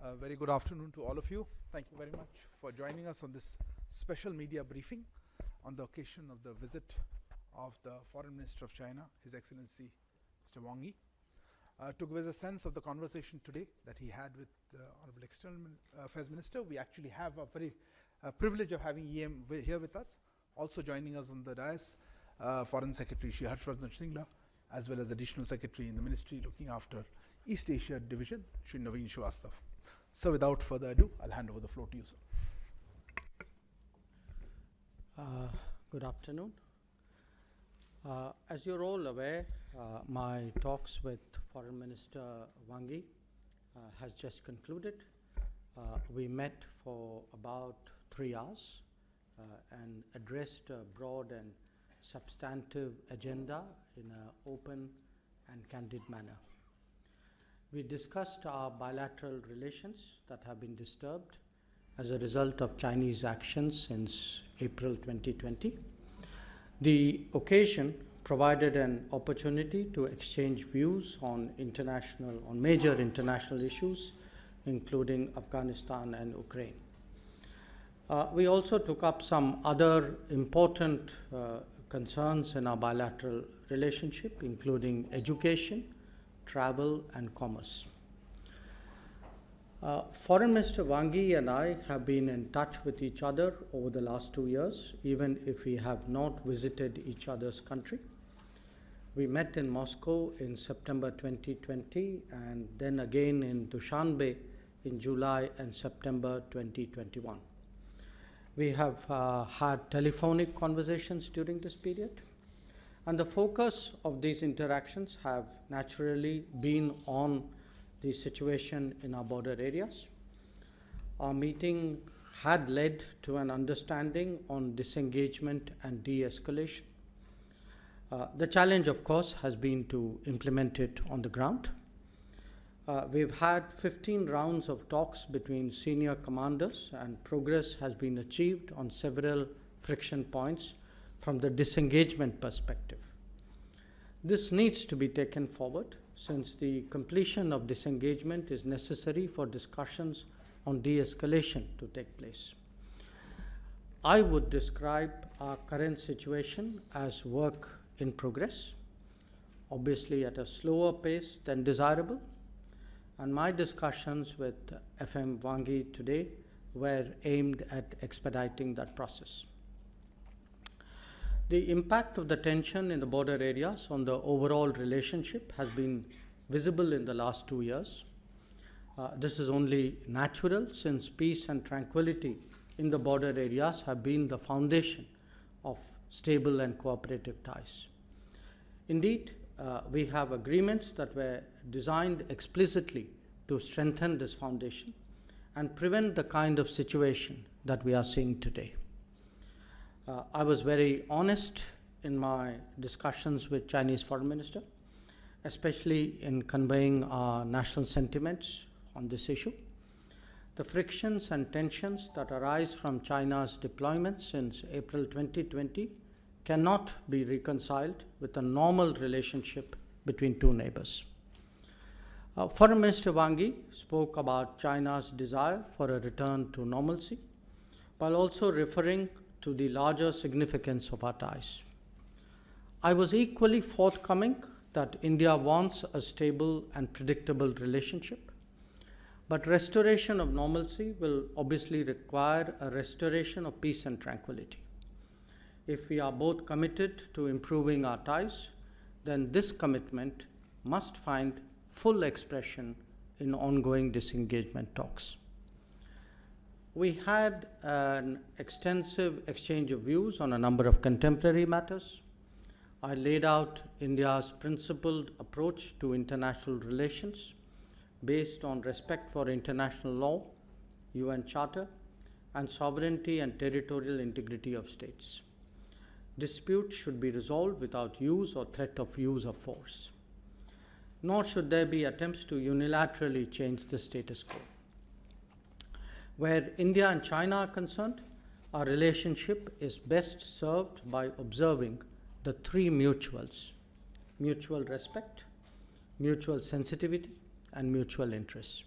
A very good afternoon to all of you. Thank you very much for joining us on this special media briefing on the occasion of the visit of the Foreign Minister of China, His Excellency Mr. Wang Yi. To give us a sense of the conversation today that he had with the Honorable External Affairs Minister, we actually have a very privilege of having EM here with us. Also joining us on the dais, Foreign Secretary Shri Harshvardhan Shringla, as well as Additional Secretary in the Ministry looking after East Asia Division, Shri Naveen Shrivastava. So without further ado, I'll hand over the floor to you, sir. Good afternoon. As you're all aware, my talks with Foreign Minister Wang Yi has just concluded. We met for about 3 hours and addressed a broad and substantive agenda in an open and candid manner. We discussed our bilateral relations that have been disturbed as a result of Chinese actions since April 2020. The occasion provided an opportunity to exchange views on major international issues, including Afghanistan and Ukraine. We also took up some other important concerns in our bilateral relationship, including education, travel, and commerce. Foreign Minister Wang Yi and I have been in touch with each other over the last 2 years, even if we have not visited each other's country. We met in Moscow in September 2020 and then again in Dushanbe in July and September 2021. We have had telephonic conversations during this period. And the focus of these interactions have naturally been on the situation in our border areas. Our meeting had led to an understanding on disengagement and de-escalation. The challenge, of course, has been to implement it on the ground. We've had 15 rounds of talks between senior commanders, and progress has been achieved on several friction points from the disengagement perspective. This needs to be taken forward since the completion of disengagement is necessary for discussions on de-escalation to take place. I would describe our current situation as work in progress, obviously at a slower pace than desirable, and my discussions with FM Wang Yi today were aimed at expediting that process. The impact of the tension in the border areas on the overall relationship has been visible in the last 2 years. This is only natural since peace and tranquility in the border areas have been the foundation of stable and cooperative ties. Indeed, we have agreements that were designed explicitly to strengthen this foundation and prevent the kind of situation that we are seeing today. I was very honest in my discussions with Chinese Foreign Minister, especially in conveying our national sentiments on this issue. The frictions and tensions that arise from China's deployment since April 2020 cannot be reconciled with a normal relationship between two neighbors. Foreign Minister Wang Yi spoke about China's desire for a return to normalcy, while also referring to the larger significance of our ties. I was equally forthcoming that India wants a stable and predictable relationship, but restoration of normalcy will obviously require a restoration of peace and tranquility. If we are both committed to improving our ties, then this commitment must find full expression in ongoing disengagement talks. We had an extensive exchange of views on a number of contemporary matters. I laid out India's principled approach to international relations based on respect for international law, UN Charter, and sovereignty and territorial integrity of states. Disputes should be resolved without use or threat of use of force. Nor should there be attempts to unilaterally change the status quo. Where India and China are concerned, our relationship is best served by observing the three mutuals: mutual respect, mutual sensitivity, and mutual interests.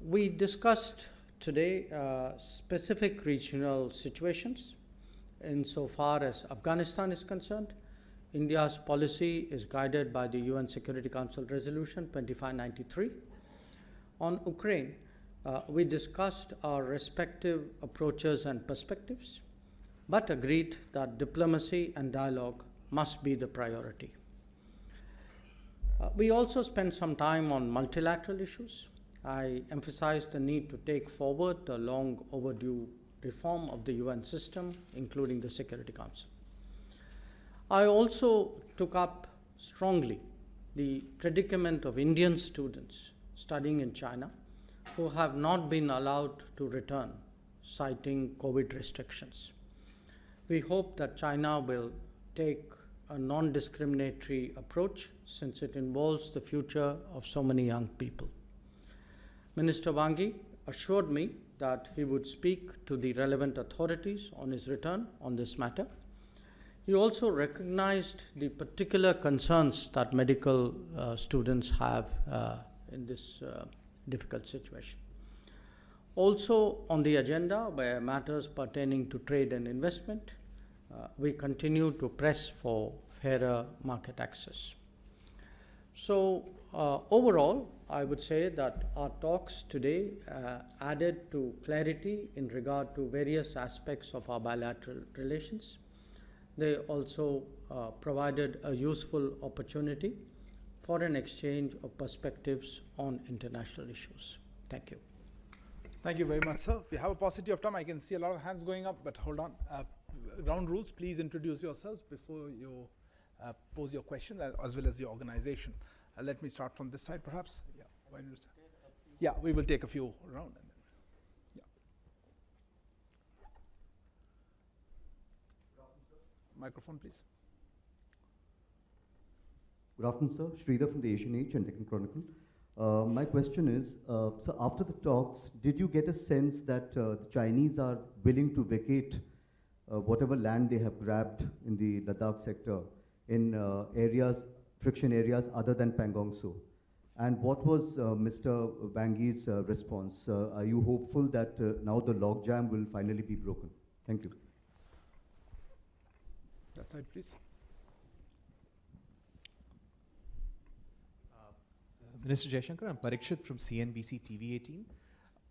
We discussed today specific regional situations. Insofar as Afghanistan is concerned, India's policy is guided by the UN Security Council Resolution 2593. On Ukraine, we discussed our respective approaches and perspectives, but agreed that diplomacy and dialogue must be the priority. We also spent some time on multilateral issues. I emphasized the need to take forward the long overdue reform of the UN system, including the Security Council. I also took up strongly the predicament of Indian students studying in China who have not been allowed to return, citing COVID restrictions. We hope that China will take a non-discriminatory approach since it involves the future of so many young people. Minister Wang Yi assured me that he would speak to the relevant authorities on his return on this matter. He also recognized the particular concerns that medical students have in this difficult situation. Also on the agenda were matters pertaining to trade and investment. We continue to press for fairer market access. So overall, I would say that our talks today added to clarity in regard to various aspects of our bilateral relations. They also provided a useful opportunity for an exchange of perspectives on international issues. Thank you. Thank you very much, sir. We have a paucity of time. I can see a lot of hands going up, but hold on. Ground rules, please introduce yourselves before you pose your question, as well as your organization. Let me start from this side, perhaps. Yeah, why don't you start? Yeah, we will take a few around. And then, yeah. Microphone, please. Good afternoon, sir. Sridhar from the Asian Age and Deccan Chronicle. My question is, so after the talks, did you get a sense that the Chinese are willing to vacate whatever land they have grabbed in the Ladakh sector in friction areas other than Pangong Tso? And what was Mr. Wang Yi's response? Are you hopeful that now the logjam will finally be broken? Thank you. That side, please. Minister Jaishankar, I'm Parikshit from CNBC TV 18.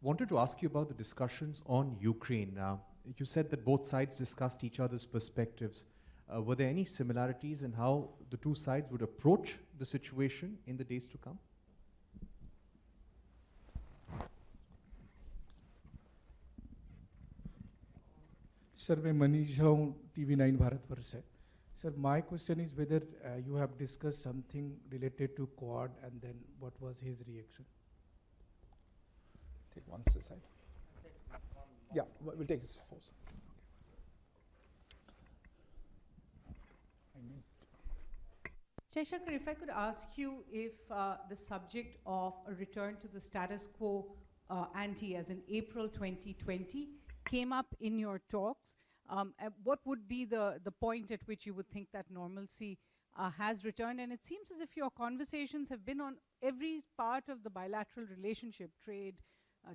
Wanted to ask you about the discussions on Ukraine. You said that both sides discussed each other's perspectives. Were there any similarities in how the two sides would approach the situation in the days to come? Sir, मैं मनीष हूँ TV9 Bharatvarsh से. Sir, my question is whether you have discussed something related to Quad, and then what was his reaction? Take one side. Yeah, we'll take his four. Jaishankar, if I could ask you if the subject of a return to the status quo ante as in April 2020 came up in your talks, what would be the point at which you would think that normalcy has returned? And it seems as if your conversations have been on every part of the bilateral relationship, trade,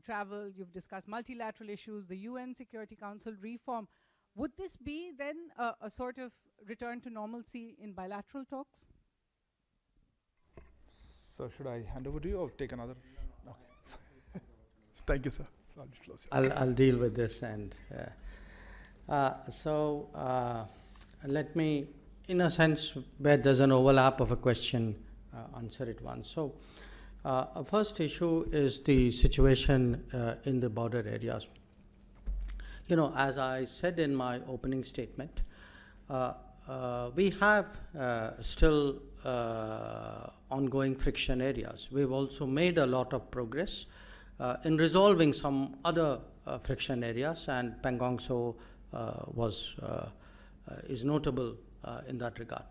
travel, you've discussed multilateral issues, the UN Security Council reform. Would this be then a sort of return to normalcy in bilateral talks? So should I hand over to you or take another? Okay. Thank you, sir. I'll deal with this. And let me, in a sense, where there's an overlap of a question, answer it once. So first issue is the situation in the border areas. You know, as I said in my opening statement, we have still ongoing friction areas. We've also made a lot of progress in resolving some other friction areas, and Pangong Tso is notable in that regard.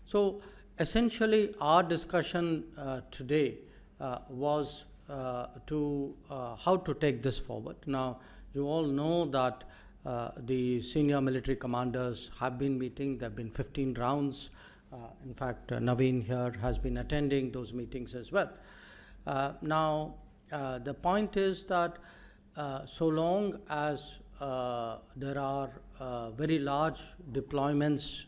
So essentially our discussion today was to how to take this forward. Now, you all know that the senior military commanders have been meeting. There have been 15 rounds. In fact, Naveen here has been attending those meetings as well. Now, the point is that so long as there are very large deployments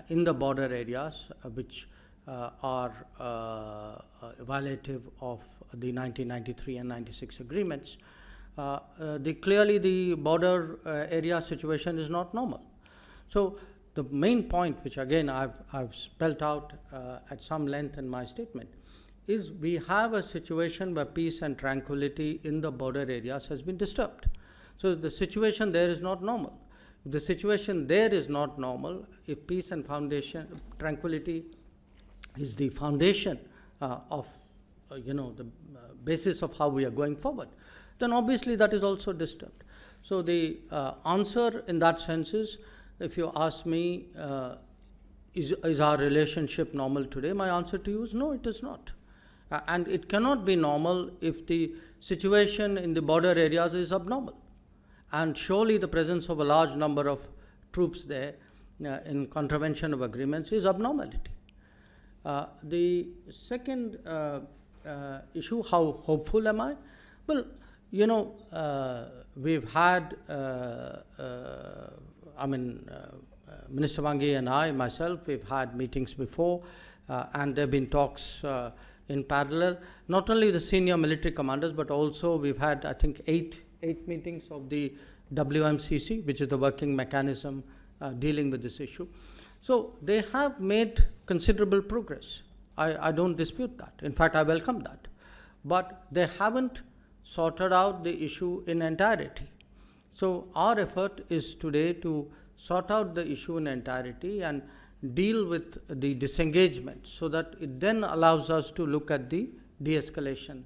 in the border areas which are violative of the 1993 and 96 agreements, clearly the border area situation is not normal. So the main point, which again I've spelled out at some length in my statement, is we have a situation where peace and tranquility in the border areas has been disturbed. So the situation there is not normal. If the situation there is not normal, if peace and tranquility is the foundation of the basis of how we are going forward, then obviously that is also disturbed. So the answer in that sense is, if you ask me, is our relationship normal today? My answer to you is no, it is not. And it cannot be normal if the situation in the border areas is abnormal. And surely the presence of a large number of troops there in contravention of agreements is abnormality. The second issue, how hopeful am I? Well, we've had, Minister Wang Yi and myself, we've had meetings before, and there have been talks in parallel, not only with the senior military commanders, but also we've had, I think, eight meetings of the WMCC, which is the working mechanism dealing with this issue. So they have made considerable progress. I don't dispute that. In fact, I welcome that. But they haven't sorted out the issue in entirety. So our effort is today to sort out the issue in entirety and deal with the disengagement, so that it then allows us to look at the de-escalation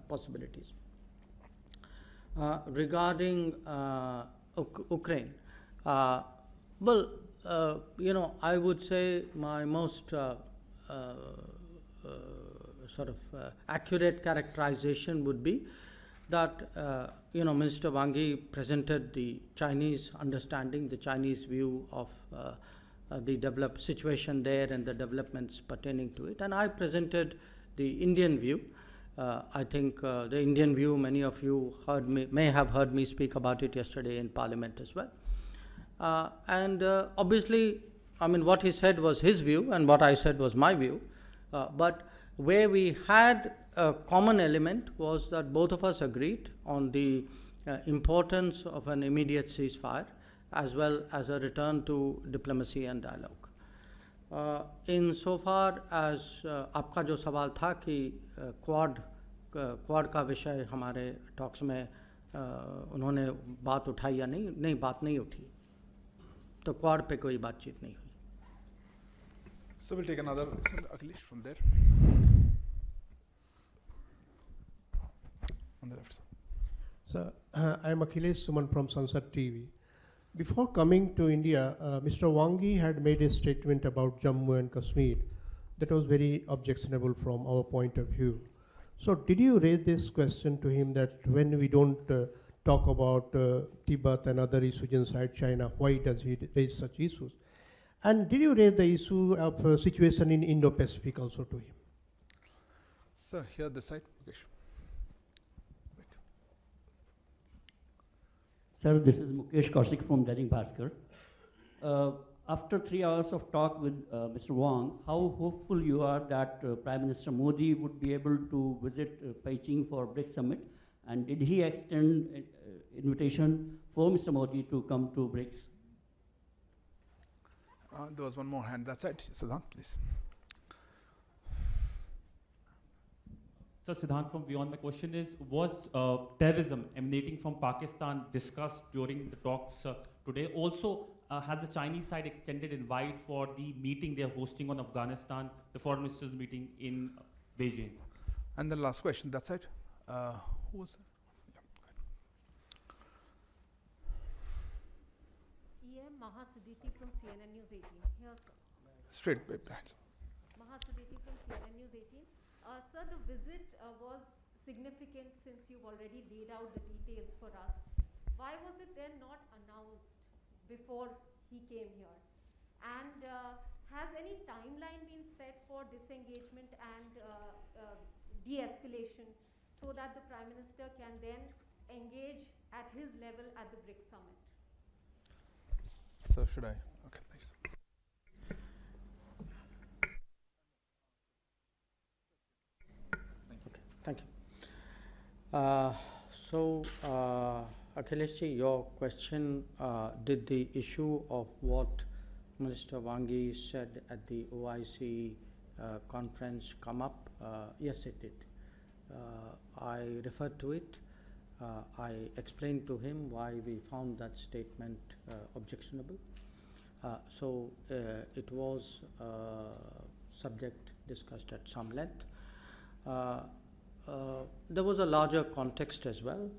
possibilities. Regarding Ukraine, I would say my most accurate characterization would be that Minister Wang Yi presented the Chinese understanding, the Chinese view of the developed situation there and the developments pertaining to it, and I presented the Indian view. I think the Indian view, many of you may have heard me speak about it yesterday in Parliament as well. Obviously, what he said was his view and what I said was my view. But where we had a common element was that both of us agreed on the importance of an immediate ceasefire, as well as a return to diplomacy and dialogue. Insofar as आपका जो सवाल था कि quad का विषय हमारे talks में उन्होंने बात उठाई या नहीं बात नहीं उठी, तो क्वाड पे कोई बातचीत नहीं हुई. So we'll take another, Akhilesh, from there. On the left side. So, I am Akhilesh Suman from Sansad TV. Before coming to India, Mr. Wang Yi had made a statement about Jammu and Kashmir that was very objectionable from our point of view. So did you raise this question to him, that when we don't talk about Tibet and other issues inside China, why does he raise such issues? And did you raise the issue of situation in Indo-Pacific also to him? Sir, here this side. Mukesh. Sir, this is Mukesh Kaushik from Dainik Bhaskar. After 3 hours of talk with Mr. Wang, how hopeful you are that Prime Minister Modi would be able to visit Beijing for BRICS Summit? And did he extend invitation for Mr. Modi to come to BRICS? There was one more hand. That's it. Siddhant, please. So Siddhant from Beyond, my question is, was terrorism emanating from Pakistan discussed during the talks today? Also, has the Chinese side extended invite for the meeting they're hosting on Afghanistan, the foreign ministers meeting in Beijing? And the last question, that's it. Who was it? Yeah, Maha Siddiqui from CNN News 18. Here, sir. Straight behind. Maha Siddiqui from CNN News 18. Sir, the visit was significant since you've already laid out the details for us. Why was it then not announced before he came here? And has any timeline been set for disengagement and de-escalation so that the Prime Minister can then engage at his level at the BRICS summit? So should I? Okay, thanks. Okay, thank you. Akhileshji, your question, did the issue of what Minister Wang Yi said at the OIC conference come up? Yes, it did. I referred to it. I explained to him why we found that statement objectionable. It was subject discussed at some length. There was a larger context as well.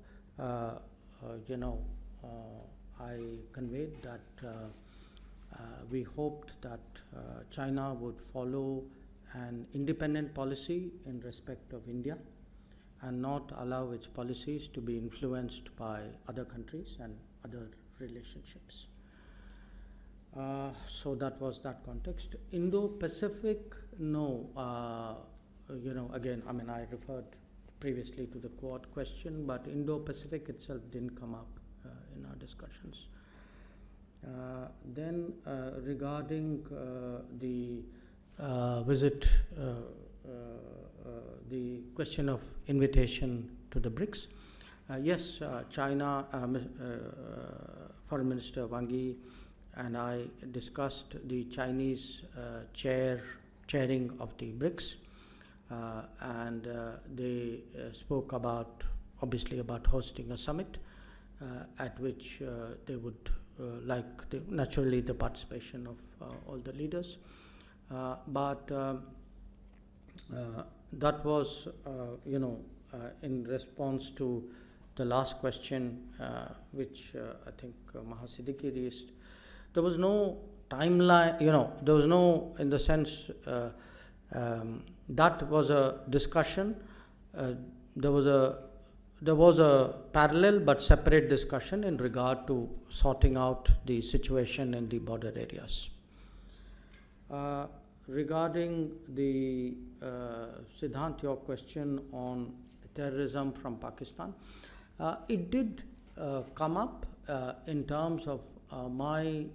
I conveyed that we hoped that China would follow an independent policy in respect of India and not allow its policies to be influenced by other countries and other relationships. So that was that context. Indo-Pacific, no. Again, I referred previously to the Quad question, but Indo-Pacific itself didn't come up in our discussions. Then regarding the visit, the question of invitation to the BRICS, yes, China, Foreign Minister Wang Yi and I discussed the Chinese chairing of the BRICS. And they spoke about, obviously, about hosting a summit at which they would naturally the participation of all the leaders. But that was, in response to the last question, which I think Mahasiddiqui raised. There was no timeline, there was no, in the sense, that was a discussion. There was a parallel but separate discussion in regard to sorting out the situation in the border areas. Regarding the Siddhant, your question on terrorism from Pakistan, it did come up in terms of my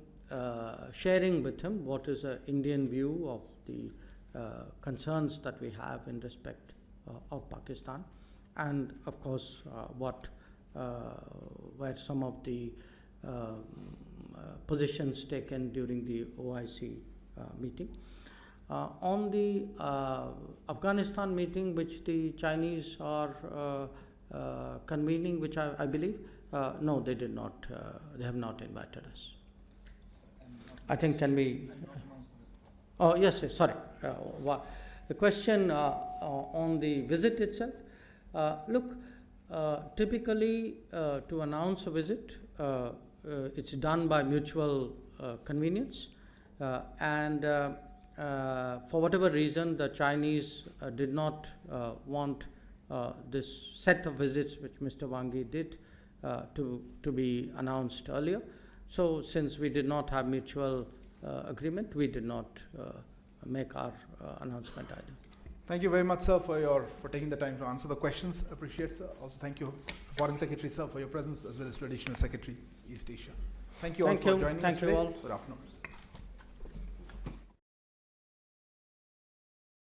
sharing with him what is an Indian view of the concerns that we have in respect of Pakistan, and of course what were some of the positions taken during the OIC meeting. On the Afghanistan meeting, which the Chinese are convening, which I believe, no, they did not. They have not invited us. I think can we? Oh yes, sorry. The question on the visit itself. Look, typically to announce a visit, it's done by mutual convenience, and for whatever reason, the Chinese did not want this set of visits which Mr. Wang Yi did to be announced earlier. So since we did not have mutual agreement, we did not make our announcement either. Thank you very much, sir, for taking the time to answer the questions. Appreciate, sir. Also, thank you, Foreign Secretary, sir, for your presence, as well as to Additional Secretary, East Asia. Thank you all for joining us today. Good afternoon.